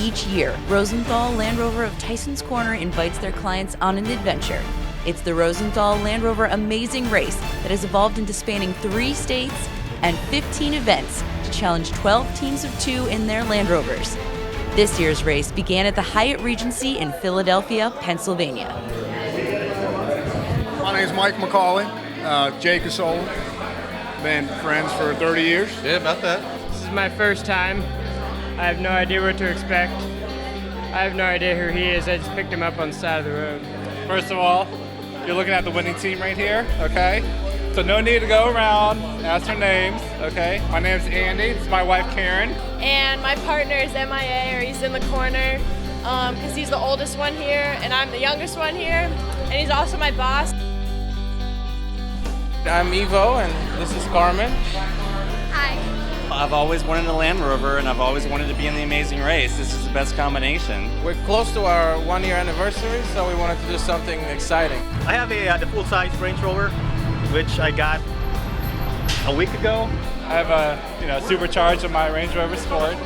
each year, Rosenthal Land Rover of Tyson's Corner invites their clients on an adventure. It's the Rosenthal Land Rover Amazing Race that has evolved into spanning 3 states and 15 events to challenge 12 teams of 2 in their Land Rovers. This year's race began at the Hyatt Regency in Philadelphia, Pennsylvania. My name is Mike McCauley, Jay Casola. Been friends for 30 years. Yeah, about that. This is my first time. I have no idea what to expect. I have no idea who he is. I just picked him up on the side of the road. First of all, you're looking at the winning team right here, okay? So no need to go around, ask their names, okay? My name's Andy, this is my wife Karen. And my partner is MIA, or he's in the corner, because he's the oldest one here, and I'm the youngest one here, and he's also my boss. I'm Evo, and this is Carmen. Hi. I've always wanted a Land Rover, and I've always wanted to be in the Amazing Race. This is the best combination. We're close to our 1-year anniversary, so we wanted to do something exciting. I have the full-size Range Rover, which I got a week ago. I have a supercharged on my Range Rover Sport,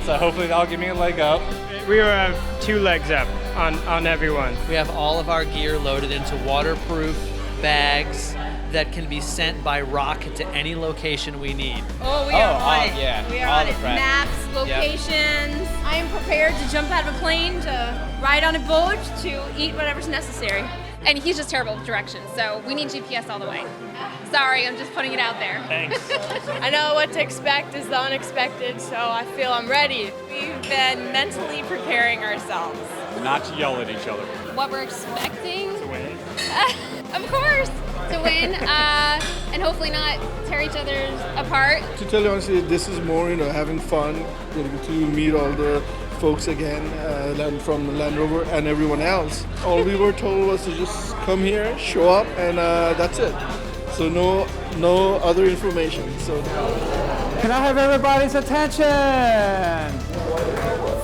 so hopefully that'll give me a leg up. We will have 2 legs up on everyone. We have all of our gear loaded into waterproof bags that can be sent by rocket to any location we need. Oh, we are on it. Yeah, we are all on the it. prep. Maps, locations. Yep. I am prepared to jump out of a plane, to ride on a boat, to eat whatever's necessary. And he's just terrible with directions, so we need GPS all the way. Sorry, I'm just putting it out there. Thanks. I know what to expect is the unexpected, so I feel I'm ready. We've been mentally preparing ourselves. Not to yell at each other. What we're expecting? To win. Of course, to win, and hopefully not tear each other apart. To tell you honestly, this is more, having fun, to meet all the folks again, from Land Rover and everyone else. All we were told was to just come here, show up, and that's it. So no other information. So can I have everybody's attention?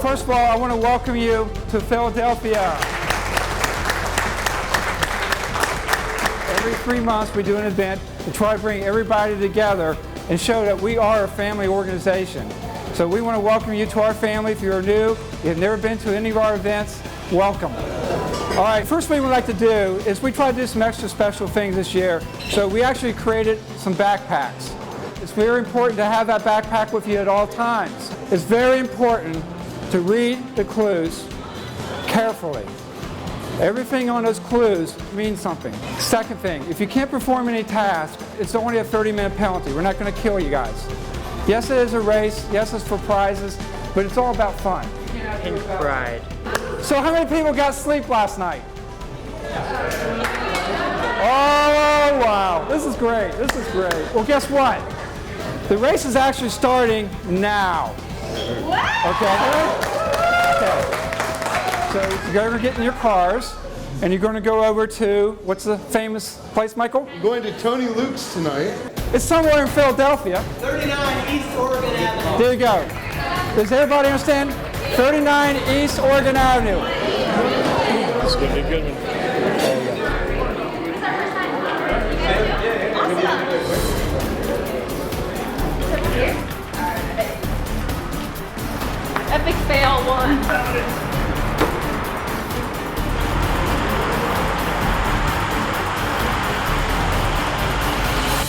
First of all, I want to welcome you to Philadelphia. Every 3 months we do an event to try to bring everybody together and show that we are a family organization. So we want to welcome you to our family. If you're new, you've never been to any of our events, welcome. All right, first thing we'd like to do is we try to do some extra special things this year. So we actually created some backpacks. It's very important to have that backpack with you at all times. It's very important to read the clues carefully. Everything on those clues means something. Second thing, if you can't perform any task, it's only a 30-minute penalty. We're not going to kill you guys. Yes, it is a race. Yes, it's for prizes, but it's all about fun. Pink pride. So how many people got sleep last night? Oh, wow. This is great. This is great. Well, guess what? The race is actually starting now. Okay. So you're going to get in your cars, and you're going to go over to, what's the famous place, Michael? I'm going to Tony Luke's tonight. It's somewhere in Philadelphia. 39 East Oregon Avenue. There you go. Does everybody understand? 39 East Oregon Avenue. It's going to be a good one. Epic fail 1.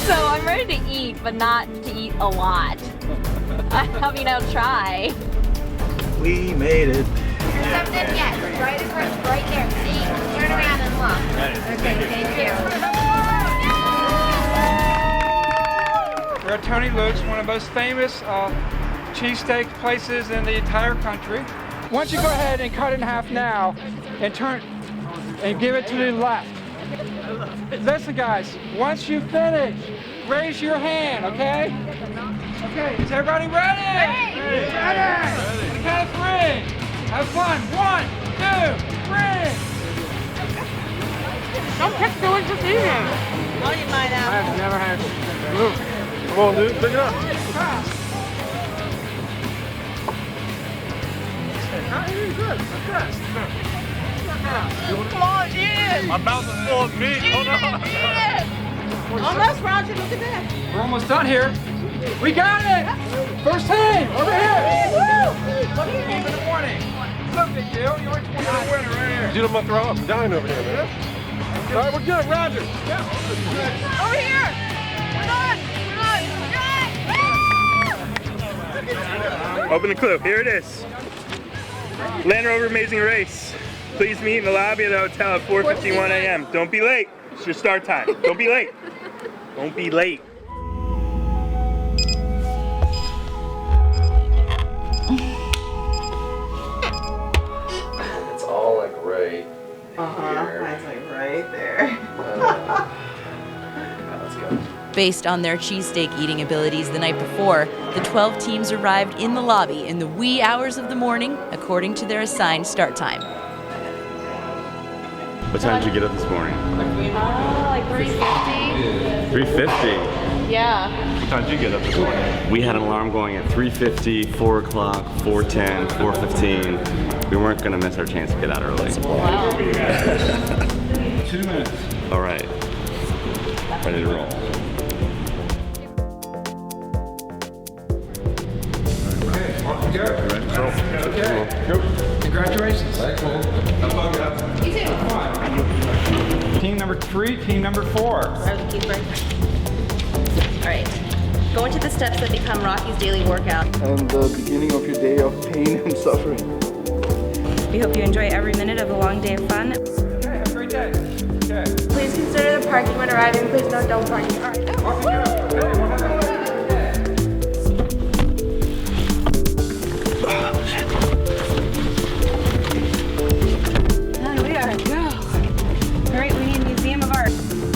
So I'm ready to eat, but not to eat a lot. I mean, I'll try. We made it. There's something, yes, right across, right there. See, turn around and look. Okay, thank you. We're at Tony Luke's, one of the most famous cheesesteak places in the entire country. Why don't you go ahead and cut it in half now and turn and give it to the left. Listen, guys, once you finish, raise your hand, okay? Okay, is everybody ready? Ready! Ready! Count of 3. Have fun. 1, 2, 3. Don't pick food this evening. Oh, you might have. I've never had Luke. Come on, Luke, pick it up. Come on, eat it. My mouth is full of meat. Hold on. Eat it. Almost, Roger. Look at that. We're almost done here. We got it! First team, over here! Woo! What do you think? Team in the morning. Dale, you're 20. Dude, I'm gonna throw up. I'm dying over here, man. All right, we're good, Roger. Yeah. Over here! We're on! Open the clue. Here it is. Land Rover Amazing Race. Please meet in the lobby of the hotel at 4:51 a.m. Don't be late. It's your start time. Don't be late. Don't be late. It's all like right here. Mine's like right there. Let's go. Based on their cheesesteak eating abilities the night before, the 12 teams arrived in the lobby in the wee hours of the morning, according to their assigned start time. What time did you get up this morning? Like 3:50. 3:50. Yeah. What time did you get up this morning? We had an alarm going at 3:50, 4 o'clock, 4:10, 4:15. We weren't gonna miss our chance to get out early. Wow. 2 minutes. All right. Ready to roll. Congratulations. Team number 3, team number 4. All right. Go into the steps that become Rocky's daily workout. And the beginning of your day of pain and suffering. We hope you enjoy every minute of the long day of fun. Okay, have a great day. Okay. Please consider the parking when arriving. Please note don't park. All right. And we are go. All right, we need a museum of art.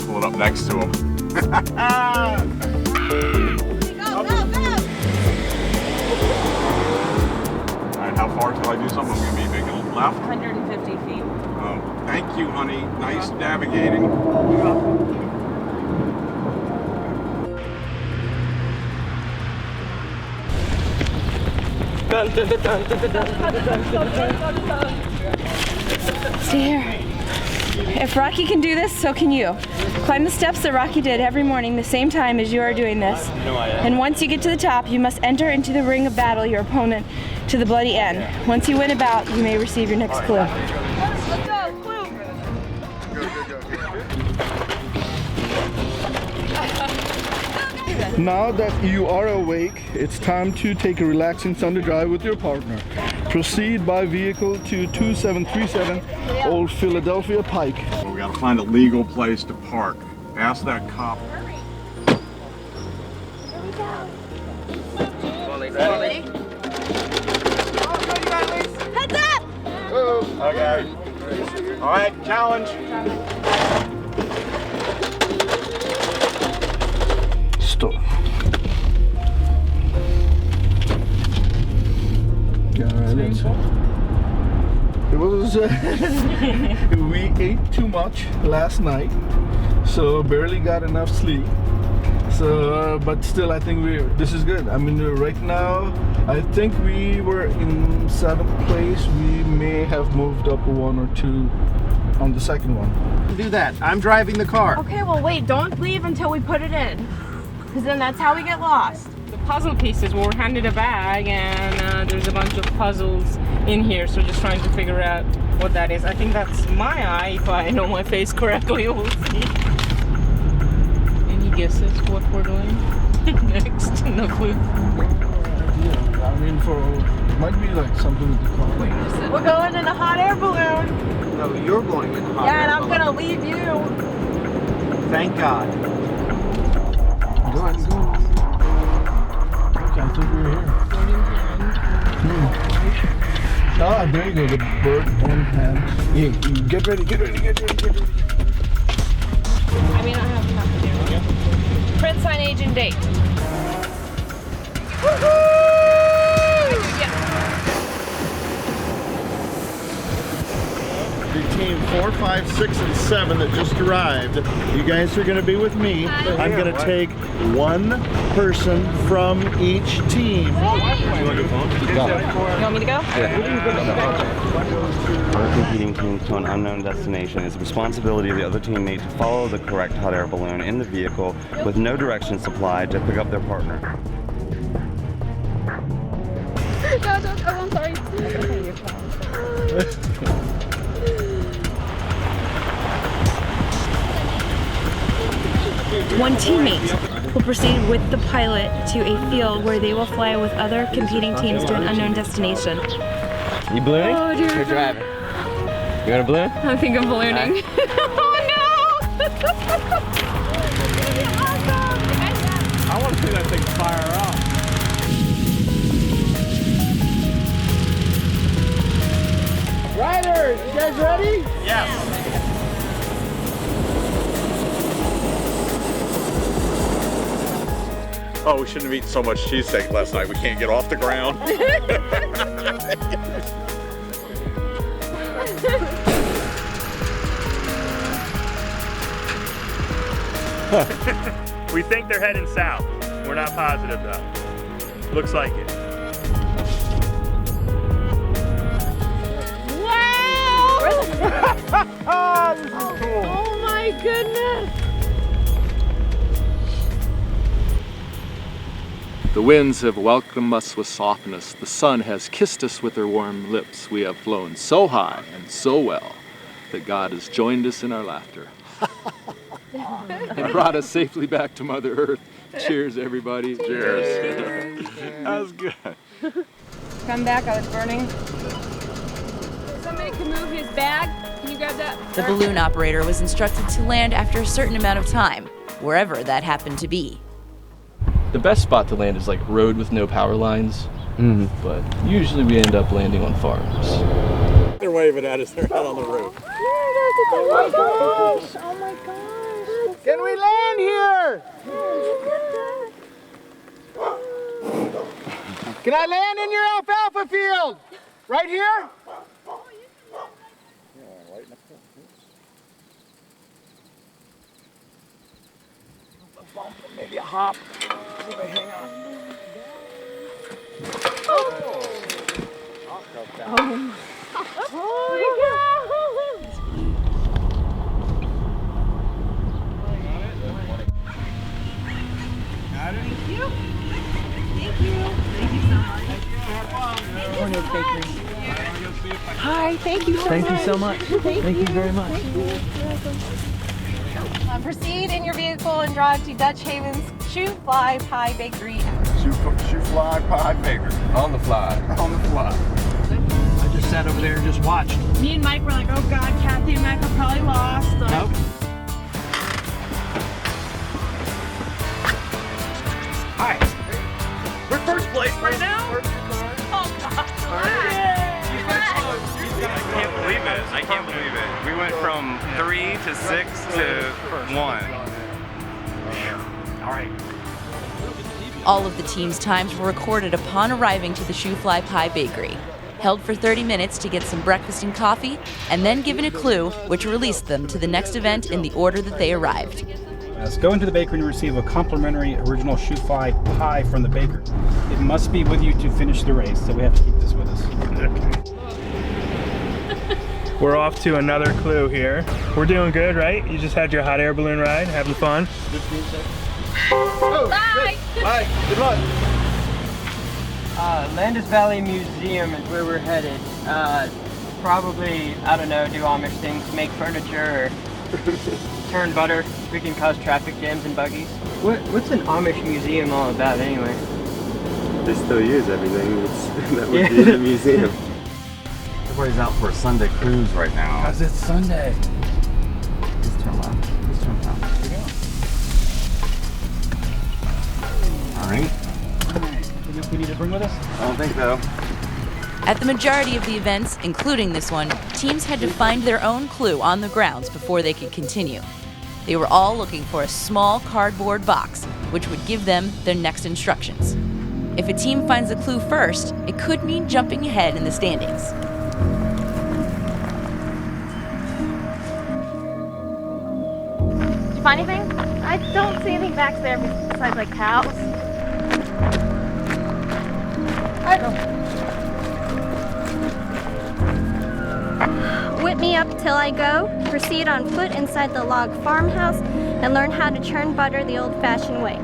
Pull it up next to him. Alright, how far till I do something? I'm gonna be making a left. 150 feet. Oh, thank you, honey. Nice navigating. Stay here. If Rocky can do this, so can you. Climb the steps that Rocky did every morning the same time as you are doing this. And once you get to the top, you must enter into the ring of battle your opponent to the bloody end. Once you win a bout, you may receive your next clue. Let's go, clue. Now that you are awake, it's time to take a relaxing Sunday drive with your partner. Proceed by vehicle to 2737 Old Philadelphia Pike. Well, we gotta find a legal place to park. Ask that cop. Ready? Heads up! Okay. All right, challenge. Stop. It was we ate too much last night, so barely got enough sleep. So, but still, I think this is good. I mean, right now, I think we were in 7th place. We may have moved up 1 or 2 on the second one. Do that. I'm driving the car. Okay, well wait, don't leave until we put it in. Because then that's how we get lost. The puzzle pieces, we're handed a bag and there's a bunch of puzzles in here, so just trying to figure out what that is. I think that's my eye, if I know my face correctly. We'll see. Any guesses what we're doing next? No clue. I mean, it might be like something with the car. We're going in a hot air balloon. No, you're going in the hot Yeah, air and I'm balloon. gonna leave you. Thank God. Go ahead, go. Okay, I thought we were here. Ah, there you go, the bird in hand. Yeah, get ready, get ready, get ready, get ready. I mean, I have enough to do. Print, sign, age, and date. Woohoo! Yeah. Team 4, 5, 6, and 7 that just arrived. You guys are going to be with me. I'm going to take one person from each team. You want me to go? Our competing teams to an unknown destination. It's the responsibility of the other teammate to follow the correct hot air balloon in the vehicle with no directions supplied to pick up their partner. No, I'm sorry. teammate will proceed with the pilot to a field where they will fly with other competing teams to an unknown destination. You ballooning? Oh dear. You're driving. You want to balloon? I think I'm ballooning. Oh no! I want to see that thing fire up. Riders, you guys ready? Yes. Oh, we shouldn't have eaten so much cheesesteak last night. We can't get off the ground. We think they're heading south. We're not positive though. Looks like it. Wow! This is cool. Oh my goodness! The winds have welcomed us with softness. The sun has kissed us with her warm lips. We have flown so high and so well that God has joined us in our laughter and brought us safely back to Mother Earth. Cheers, everybody. Cheers. That was good. Come back, I was burning. Somebody can move his bag. Can you grab that? The balloon operator was instructed to land after a certain amount of time, wherever that happened to be. The best spot to land is like road with no power lines, but usually we end up landing on farms. They're waving at us. They're out on the roof. Oh my gosh! Oh my gosh! Can we land here? Can I land in your alfalfa field? Right here? Bump, maybe a hop. See if I hang on. Hi, thank you so much. Thank you so much. Thank you very much. Proceed in your vehicle and drive to Dutch Haven's Shoe Fly Pie Bakery. Shoe fly pie baker. On the fly. On the fly. I just sat over there and just watched. Me and Mike were like, oh God, Kathy and Mike are probably lost. Nope. Hi. We're first place right now. Oh God! I can't believe it. I can't believe it. We went from 3 to 6 to 1. All right. All of the team's times were recorded upon arriving to the Shoe Fly Pie Bakery. Held for 30 minutes to get some breakfast and coffee, and then given a clue which released them to the next event in the order that they arrived. Let's go into the bakery and receive a complimentary original shoe fly pie from the baker. It must be with you to finish the race, so we have to keep this with us. We're off to another clue here. We're doing good, right? You just had your hot air balloon ride, having fun? Bye! Bye. Good luck. Landis Valley Museum is where we're headed. Probably, I don't know, do Amish things, make furniture or turn butter. We can cause traffic jams and buggies. What's an Amish museum all about anyway? They still use everything that would be in a museum. Everybody's out for a Sunday cruise right now. Because it's Sunday. Just turn left. Just turn left. All right. Anything else we need to bring with us? I don't think so. At the majority of the events, including this one, teams had to find their own clue on the grounds before they could continue. They were all looking for a small cardboard box, which would give them their next instructions. If a team finds the clue first, it could mean jumping ahead in the standings. Did you find anything? I don't see anything back there besides like cows. Whip me up till I go. Proceed on foot inside the log farmhouse and learn how to churn butter the old-fashioned way.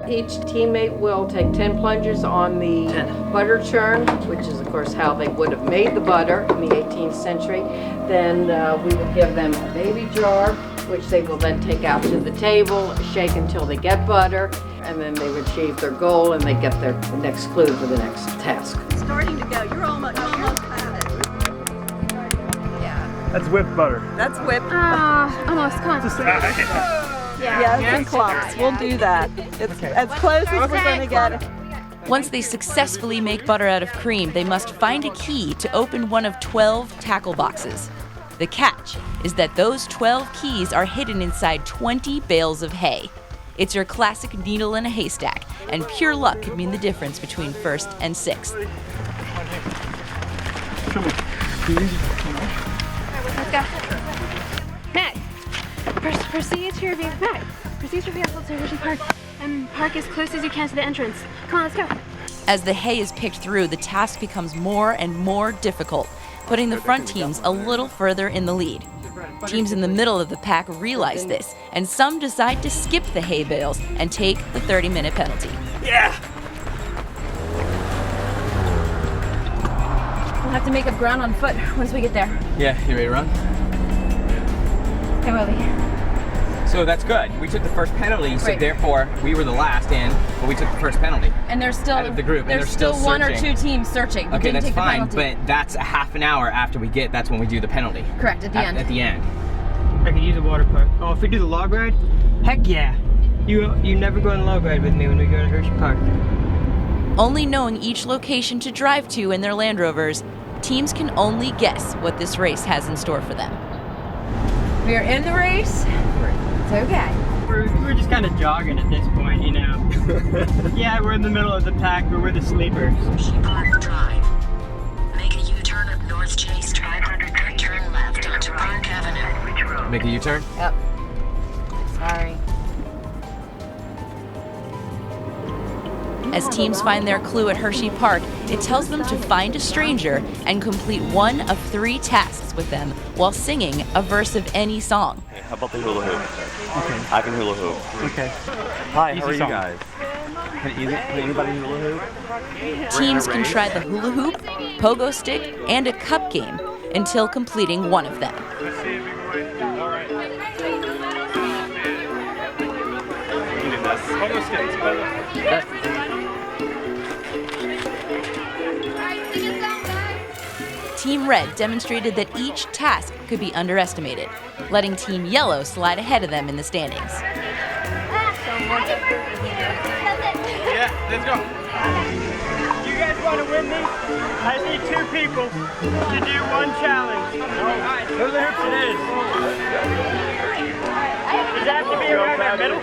Each teammate will take 10 plunges on the butter churn, which is of course how they would have made the butter in the 18th century. Then we will give them a baby jar which they will then take out to the table, shake until they get butter, and then they achieve their goal and they get their next clue for the next task. Starting to go. You're almost at it. Yeah. That's whipped butter. That's whipped. Almost. Come on. Yes, in clumps. We'll do that. It's as close as we're going to get it. Once they successfully make butter out of cream, they must find a key to open one of 12 tackle boxes. The catch is that those 12 keys are hidden inside 20 bales of hay. It's your classic needle in a haystack, and pure luck could mean the difference between first and sixth. Let's go. Matt, proceed to your vehicle. Matt, proceed to your vehicle to Hershey Park and park as close as you can to the entrance. Come on, let's go. As the hay is picked through, the task becomes more and more difficult, putting the front teams a little further in the lead. Teams in the middle of the pack realize this, and some decide to skip the hay bales and take the 30-minute penalty. Yeah! We'll have to make up ground on foot once we get there. Yeah, you ready to run? Hey, Willie. So that's good. We took the first penalty, so Right. therefore we were the last in, but we took the first penalty. And there's still out of the group, and there's they're still one or searching. two teams searching. We Okay, didn't that's take the fine, penalty. but that's a half an hour after we get. That's when we do the penalty. Correct, at the end. At the end. I could use a water park. Oh, if we do the log ride? Heck yeah. You never go on a log ride with me when we go to Hershey Park. Only knowing each location to drive to in their Land Rovers, teams can only guess what this race has in store for them. We are in the race. It's okay. We're just kind of jogging at this point, you know. Yeah, we're in the middle of the pack, but we're the sleepers. Hershey Park Drive. Make a U-turn up North Chase Drive, then turn left onto Park Avenue. Make a U-turn? Yep. Sorry. As teams find their clue at Hershey Park, it tells them to find a stranger and complete one of 3 tasks with them while singing a verse of any song. Okay, how about the hula hoop? Okay. I can hula hoop. Okay. Hi, Easy how are you song. guys? Can anybody hula hoop? Teams can try the hula hoop, pogo stick, and a cup game until completing one of them. Team Red demonstrated that each task could be underestimated, letting Team Yellow slide ahead of them in the standings. Yeah, let's go. You guys want to win this? I just need 2 people to do one challenge. Alright, hula hoops it is. Does that have to be around the middle?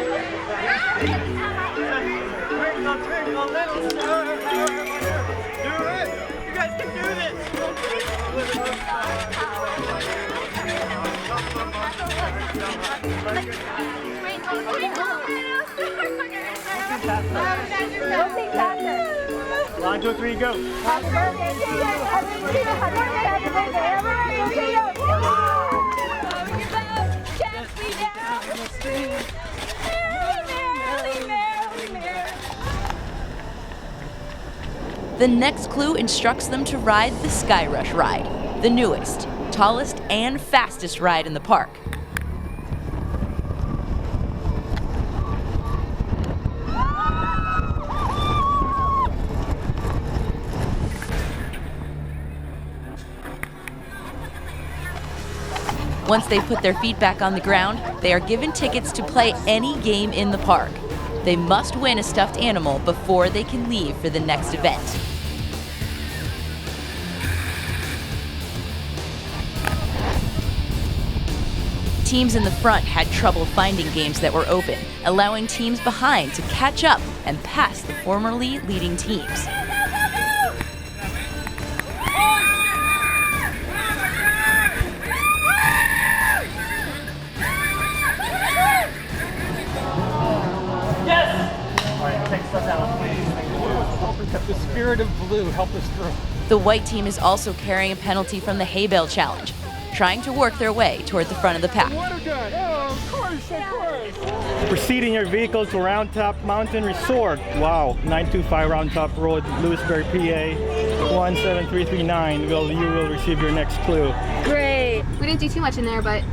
Twinkle, twinkle, little star. Do it. You guys can do this. One, two, three, go. The next clue instructs them to ride the Sky Rush ride, the newest, tallest, and fastest ride in the park. Once they put their feet back on the ground, they are given tickets to play any game in the park. They must win a stuffed animal before they can leave for the next event. Teams in the front had trouble finding games that were open, allowing teams behind to catch up and pass the formerly leading teams. The spirit of blue helped us through. The white team is also carrying a penalty from the hay bale challenge, trying to work their way toward the front of the pack. Proceeding your vehicle to Round Top Mountain Resort. Wow, 925 Round Top Road, Lewisburg, PA, 17339. You will receive your next clue. Great. We didn't do too much in there, but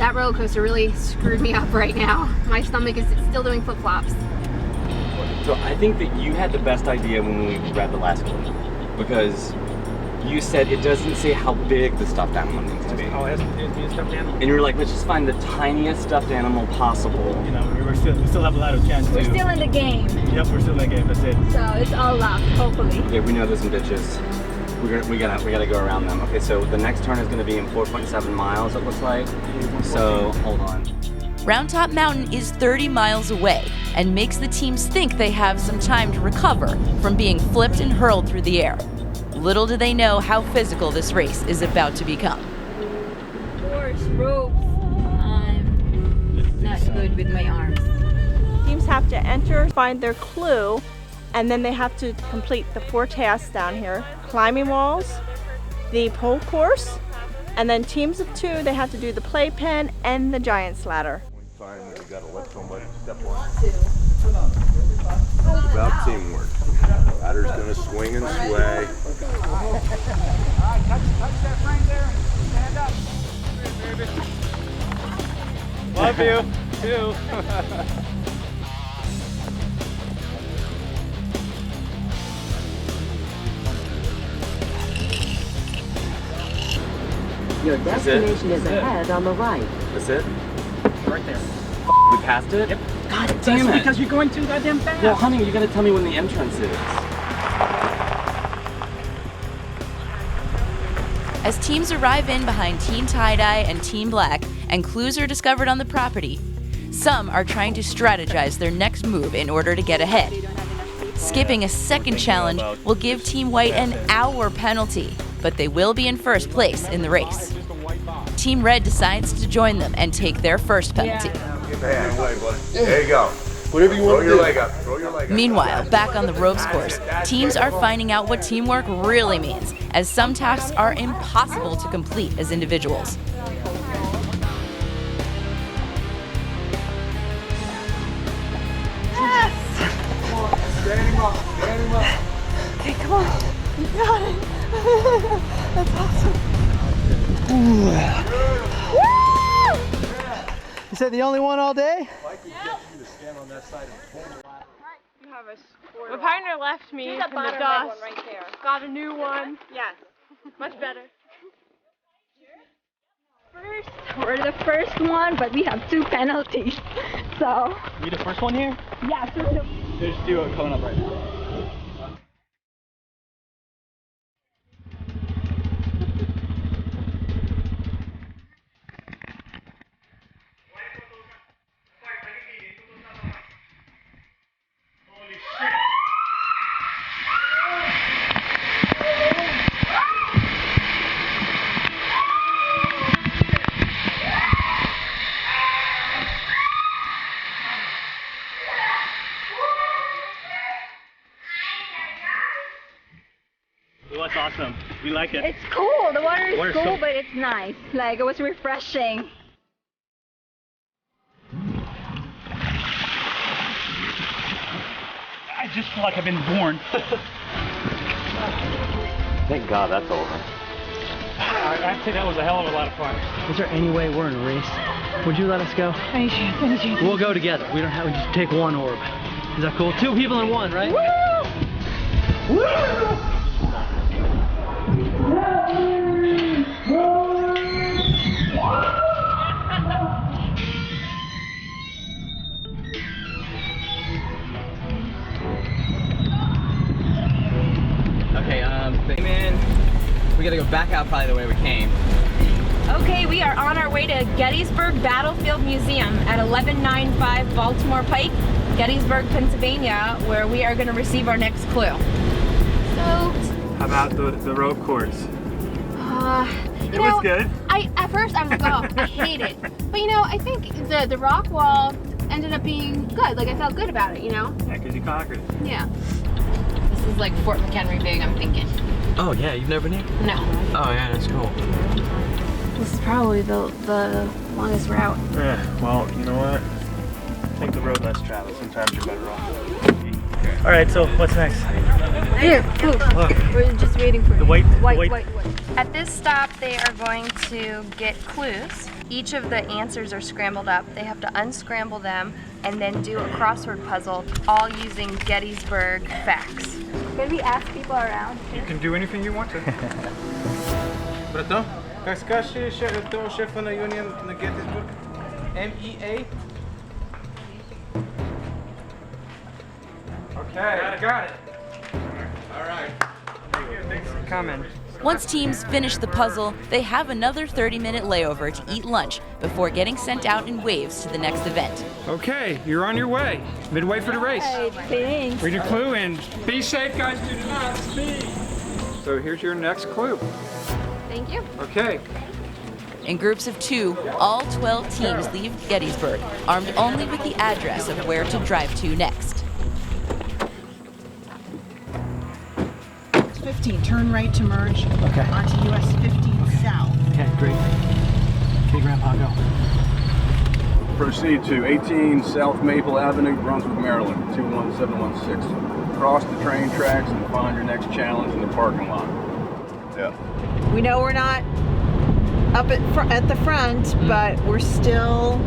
That roller coaster really screwed me up right now. My stomach is still doing flip-flops. So I think that you had the best idea when we read the last one, because you said it doesn't say how big the stuffed animal needs to be. Oh, it has to be a stuffed animal? And you were like, let's just find the tiniest stuffed animal possible. You know, we still have a lot of chance to. We're still in the game. Yep, we're still in the game, that's it. So it's all luck, hopefully. Yeah, we know there's some ditches. We gotta go around them. Okay, so the next turn is gonna be in 4.7 miles, it looks like. So, hold on. Round Top Mountain is 30 miles away and makes the teams think they have some time to recover from being flipped and hurled through the air. Little do they know how physical this race is about to become. Horse ropes. I'm not good with my arms. Teams have to enter, find their clue, and then they have to complete the 4 tasks down here. Climbing walls, the pole course, and then teams of 2, they have to do the playpen and the giant's ladder. Find that you gotta let somebody step on. It's about teamwork. Ladder's gonna swing and sway. Alright, touch that frame there and stand up. Love you, too. Your destination is ahead on the right. That's it? Right there. We passed it? Yep. God damn it. Because you're going too goddamn fast. Well, honey, you gotta tell me when the entrance is. As teams arrive in behind Team Tie-Dye and Team Black and clues are discovered on the property, some are trying to strategize their next move in order to get ahead. Skipping a second challenge will give Team White an hour penalty, but they will be in first place in the race. Team Red decides to join them and take their first penalty. Get the hand away, buddy. There you go. Whatever you want to do. Throw your leg up. Throw your leg up. Meanwhile, back on the ropes course, teams are finding out what teamwork really means, as some tasks are impossible to complete as individuals. Stand him up, stand him up. Okay, come on. You got it. That's awesome. Woo! You said the only one all day? My partner left me in the dust. right there. Got a new one. Yes. Much better. First, we're the first one, but we have 2 penalties. So. You the first one here? Yeah, There's 2 coming up right now. That's awesome. We like it. It's cool. The water is Water's cool, so- but it's nice. Like, it was refreshing. I just feel like I've been born. Thank God that's over. I'd say that was a hell of a lot of fun. Is there any way we're in a race? Would you let us go? Any chance? We'll go together. We don't have to just take one orb. Is that cool? 2 people in one, right? Woo! Okay, man, we gotta go back out probably the way we came. Okay, we are on our way to Gettysburg Battlefield Museum at 1195 Baltimore Pike, Gettysburg, Pennsylvania, where we are going to receive our next clue. How about the rope course? It was good. At first I was like, oh, I hate it. But you know, I think the rock wall ended up being good. Like, I felt good about it, you know? Yeah, because you conquered it. Yeah. This is like Fort McHenry big, I'm thinking. Oh yeah, you've never been here? No. Oh yeah, that's cool. This is probably the longest route. Yeah, well, you know what? Take the road less traveled. Sometimes you're better off. All right, so what's next? Here, move. We're just waiting for The white. White. At this stop, they are going to get clues. each of the answers are scrambled up. They have to unscramble them and then do a crossword puzzle, all using Gettysburg facts. Maybe ask people around. You can do anything you want to. Bratão, Cascache, chefe na Union na Gettysburg. MEA. Okay, got it. All right. Thanks for coming. Once teams finish the puzzle, they have another 30-minute layover to eat lunch before getting sent out in waves to the next event. Okay, you're on your way. Midway for the race. Thanks. Read your clue and be safe, guys. Do not speed. So here's your next clue. Thank you. Okay. In groups of 2, all 12 teams leave Gettysburg, armed only with the address of where to drive to next. 15, turn right to merge onto US 15 South. Okay, great. Okay, Grandpa, go. Proceed to 18 South Maple Avenue, Brunswick, Maryland, 21716. Cross the train tracks and find your next challenge in the parking lot. Yeah. We know we're not up at the front, but we're still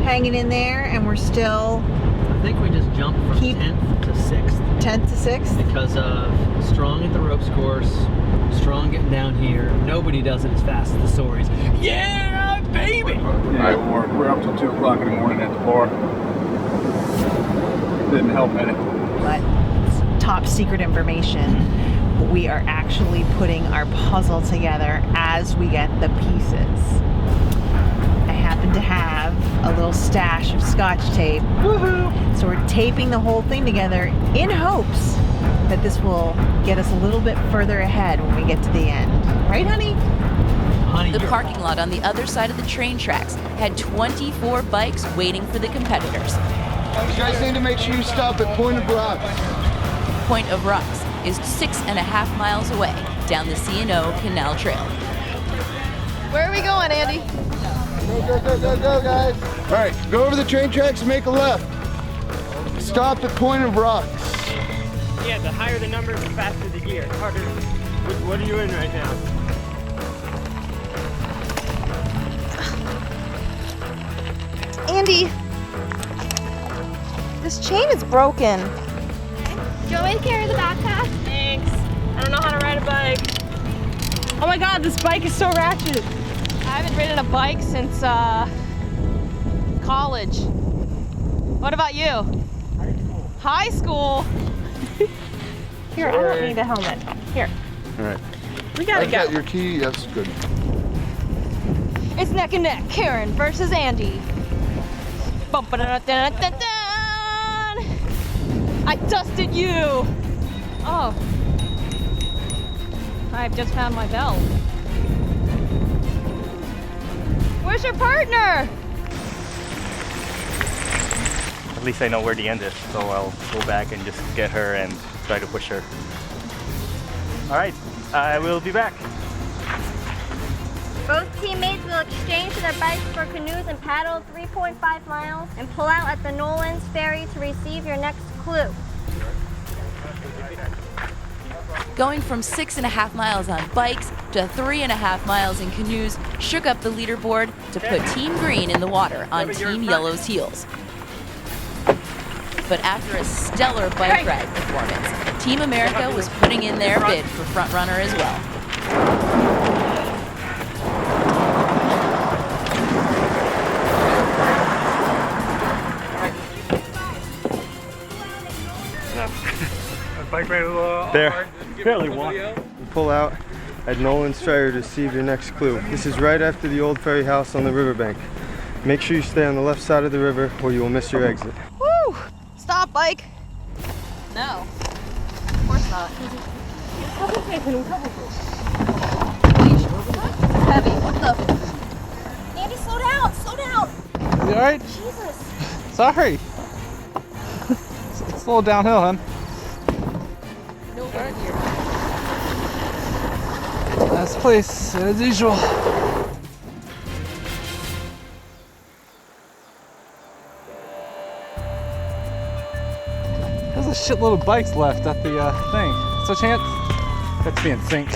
hanging in there, and we're still... I think we just jumped from 10th to 6th. 10th to 6th? Because of Strong at the ropes course, Strong getting down here. Nobody does it as fast as the Sorries. Yeah, baby! Alright, we're up till 2 o'clock in the morning at the bar. Didn't help any. But it's top secret information. We are actually putting our puzzle together as we get the pieces. I happen to have a little stash of Scotch tape. Woohoo! So we're taping the whole thing together in hopes that this will get us a little bit further ahead when we get to the end. Right, honey? The parking lot on the other side of the train tracks had 24 bikes waiting for the competitors. You guys need to make sure you stop at Point of Rocks. Point of Rocks is 6.5 miles away down the C&O Canal Trail. Where are we going, Andy? Go, guys. All right, go over the train tracks and make a left. Stop at Point of Rocks. Yeah, the higher the number, the faster the gear. Harder. What are you in right now? Andy, this chain is broken. Do you want me to carry the backpack? Thanks. I don't know how to ride a bike. Oh my god, this bike is so ratchet. I haven't ridden a bike since college. What about you? High school. Here, I don't need a helmet. Here. All right. We gotta go. Got your key? Yes, good. It's neck and neck, Karen versus Andy. Bum-ba-da-da-da-da-da. I dusted you. Oh. I've just found my belt. Where's your partner? At least I know where the end is, so I'll go back and just get her and try to push her. All right, I will be back. Both teammates will exchange their bikes for canoes and paddle 3.5 miles and pull out at the Nolans Ferry to receive your next clue. Going from 6.5 miles on bikes to 3.5 miles in canoes shook up the leaderboard to put Team Green in the water on Team Yellow's heels. But after a stellar bike ride performance, Team America was putting in their bid for frontrunner as well. Bike ride a little There. hard. Barely walk. Pull out at Nolan's Ferry to receive your next clue. This is right after the old ferry house on the riverbank. Make sure you stay on the left side of the river or you will miss your exit. Woo! Stop, bike. No. Of course not. Heavy. What the? Andy, slow down. Slow down. You alright? Jesus. Sorry. It's a little downhill, hon. No burn here. Last place, as usual. There's a shitload of bikes left at the thing. So chance that's be in sync.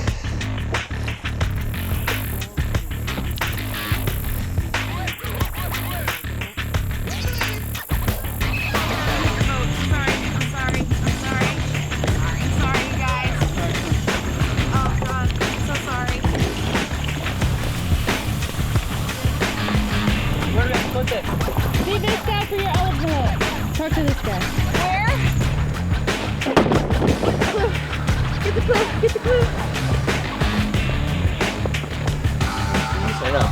Set up.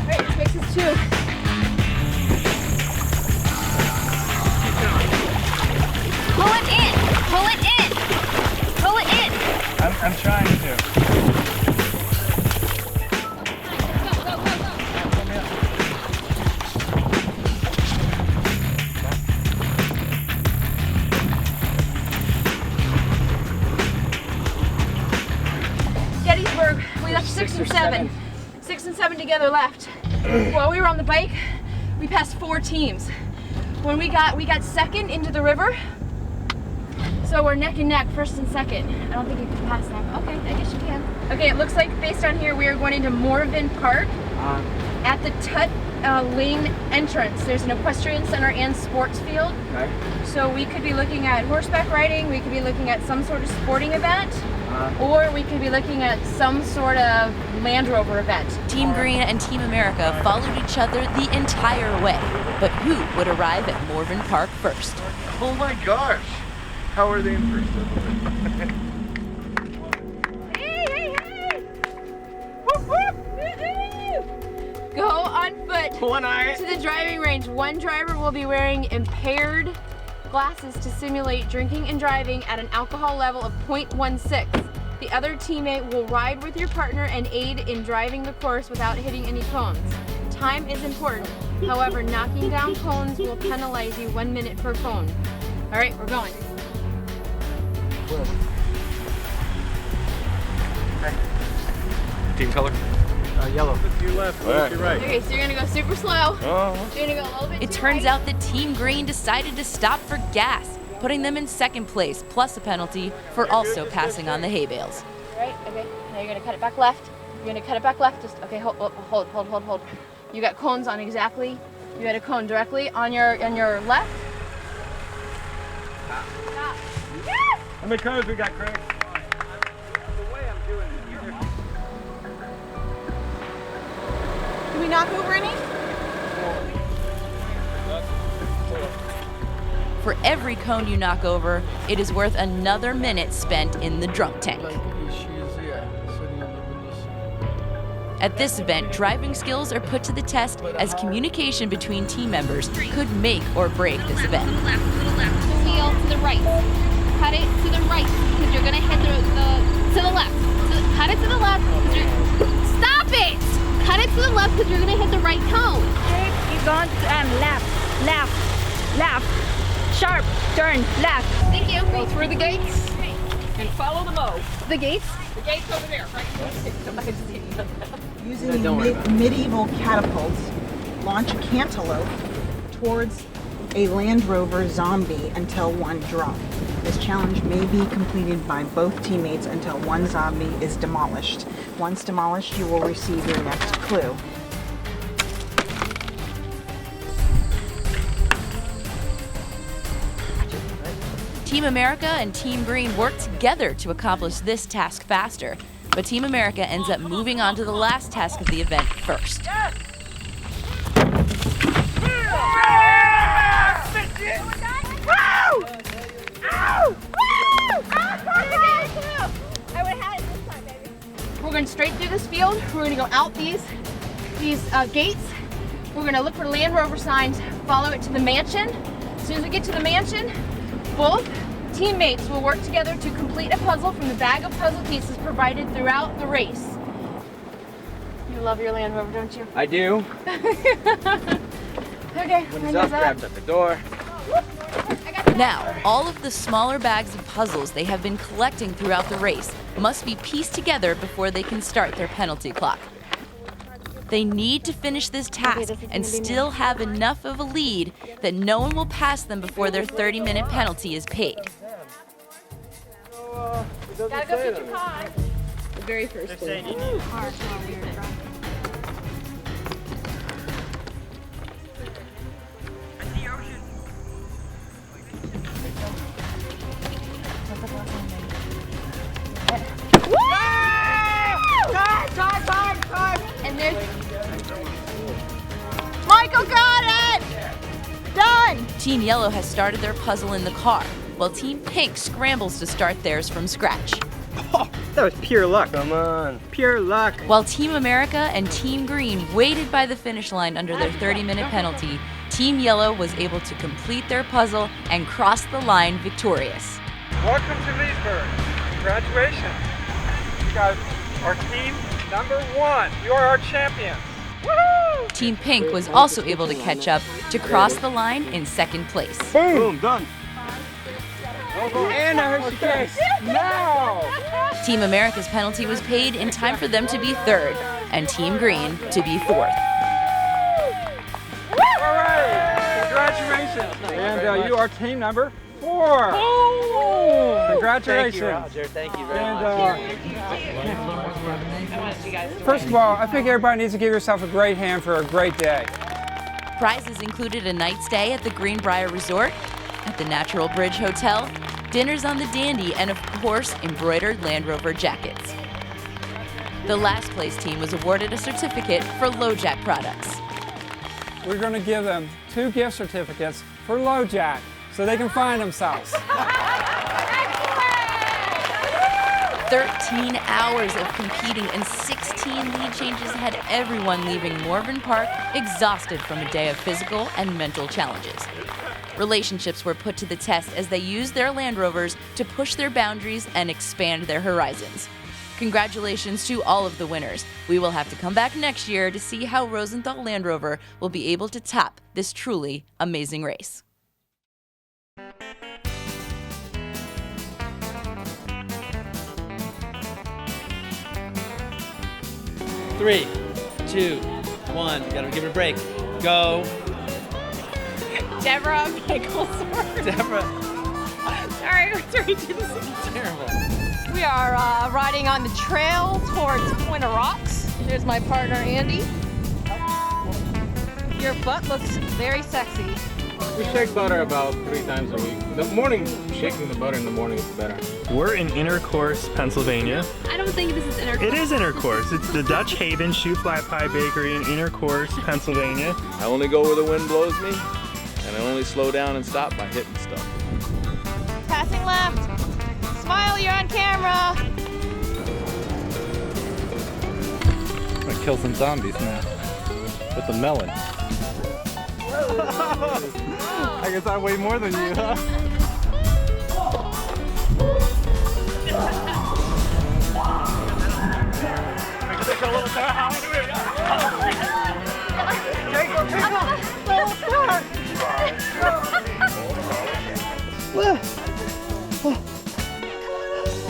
Alright, this makes us 2. Pull it in! Pull it in! Pull it in! I'm trying to. Gettysburg, we left 6 and 7. 6 and 7 together left. While we were on the bike, we passed 4 teams. When we got second into the river, so we're neck and neck, first and second. I don't think you can pass them. Okay, I guess you can. Okay, it looks like based on here, we are going into Morven Park at the Tut Lane entrance. There's an equestrian center and sports field. Okay. So we could be looking at horseback riding, we could be looking at some sort of sporting event, or we could be looking at some sort of Land Rover event. Team Green and Team America followed each other the entire way. But who would arrive at Morven Park first? Oh my gosh! How are they in first? Go on foot One eye. to the driving range. One driver will be wearing impaired glasses to simulate drinking and driving at an alcohol level of 0.16. The other teammate will ride with your partner and aid in driving the course without hitting any cones. Time is important. However, knocking down cones will penalize you 1 minute per cone. All right, we're going. Team color? Yellow. To your left, All right. to your right. Okay, so you're gonna go super slow. Oh. You're gonna go a little bit It too turns right. out that Team Green decided to stop for gas, putting them in second place, plus a penalty for also passing on the hay bales. Right, okay. Now you're gonna cut it back left. You're gonna cut it back left. Just, okay, hold. You got cones on exactly. You had a cone directly on your left. Stop. Yes! How many cones we got, Craig? Do we knock over any? For every cone you knock over, it is worth another minute spent in the drunk tank. At this event, driving skills are put to the test as communication between team members could make or break this event. The wheel to the right. Cut it to the right because you're gonna hit to the left. Cut it to the left. Stop it! Cut it to the left because you're gonna hit the right cone. Keep going. Left. Sharp. Turn. Left. Thank you. Go through the gates and follow the mow. The gates. The gates over there, right? Using Don't worry about it. medieval catapults, launch a cantaloupe towards a Land Rover zombie until one drop. This challenge may be completed by both teammates until one zombie is demolished. Once demolished, you will receive your next clue. Team America and Team Green work together to accomplish this task faster, but Team America ends up moving on to the last task of the event first. We're going straight through this field. We're going to go out these gates. We're going to look for Land Rover signs, follow it to the mansion. As soon as we get to the mansion, both teammates will work together to complete a puzzle from the bag of puzzle pieces provided throughout the race. You love your Land Rover, don't you? I do. Okay, When mine it's up, is up. grabs at the door. Now, all of the smaller bags of puzzles they have been collecting throughout the race must be pieced together before they can start their penalty clock. They need to finish this task and still have enough of a lead that no one will pass them before their 30-minute penalty is paid. Gotta go get your pie. The very first thing. Time! And there's... Michael got it! Done! Team Yellow has started their puzzle in the car, while Team Pink scrambles to start theirs from scratch. Oh, that was pure luck. Come on. Pure luck. While Team America and Team Green waited by the finish line under their 30-minute penalty, Team Yellow was able to complete their puzzle and cross the line victorious. Welcome to Leesburg. Congratulations. You guys are team number 1. You are our champions. Woo! Team Pink was also able to catch up to cross the line in second place. Boom, done. And a Hershey case. Now! Team America's penalty was paid in time for them to be third, and Team Green to be fourth. All right! Congratulations! And you are team number 4. Oh! Congratulations! Thank you, Roger. Thank you very much. First of all, I think everybody needs to give yourself a great hand for a great day. Prizes included a night stay at the Greenbrier Resort, at the Natural Bridge Hotel, dinners on the Dandy, and of course, embroidered Land Rover jackets. The last place team was awarded a certificate for LoJack products. We're going to give them 2 gift certificates for LoJack so they can find themselves. 13 hours of competing and 16 lead changes had everyone leaving Morven Park exhausted from a day of physical and mental challenges. Relationships were put to the test as they used their Land Rovers to push their boundaries and expand their horizons. Congratulations to all of the winners. We will have to come back next year to see how Rosenthal Land Rover will be able to top this truly amazing race. Three, 2, 1. Gotta give it a break. Go. Deborah Mickelson. Deborah. Sorry, this is terrible. We are riding on the trail towards Winter Rocks. There's my partner, Andy. Your butt looks very sexy. We shake butter about 3 times a week. The morning, shaking the butter in the morning is better. We're in Intercourse, Pennsylvania. I don't think this is intercourse. It is Intercourse. It's the Dutch Haven Shoe Fly Pie Bakery in Intercourse, Pennsylvania. I only go where the wind blows me, and I only slow down and stop by hitting stuff. Passing left. Smile, you're on camera. I'm gonna kill some zombies now with the melon. I guess I weigh more than you, huh?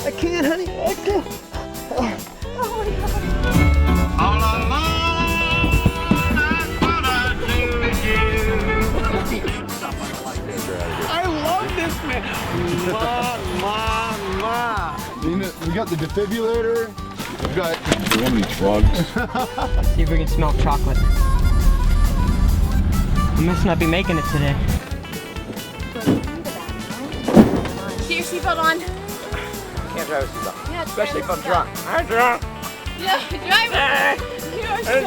I can't, honey. I can't. I love this man. We got the defibrillator. We got one of these frogs. See if we can smell chocolate. I must not be making it today. Get your seatbelt on. Can't drive a seatbelt. Yeah, Especially if I'm drunk. I'm drunk. Yeah, driver. You are so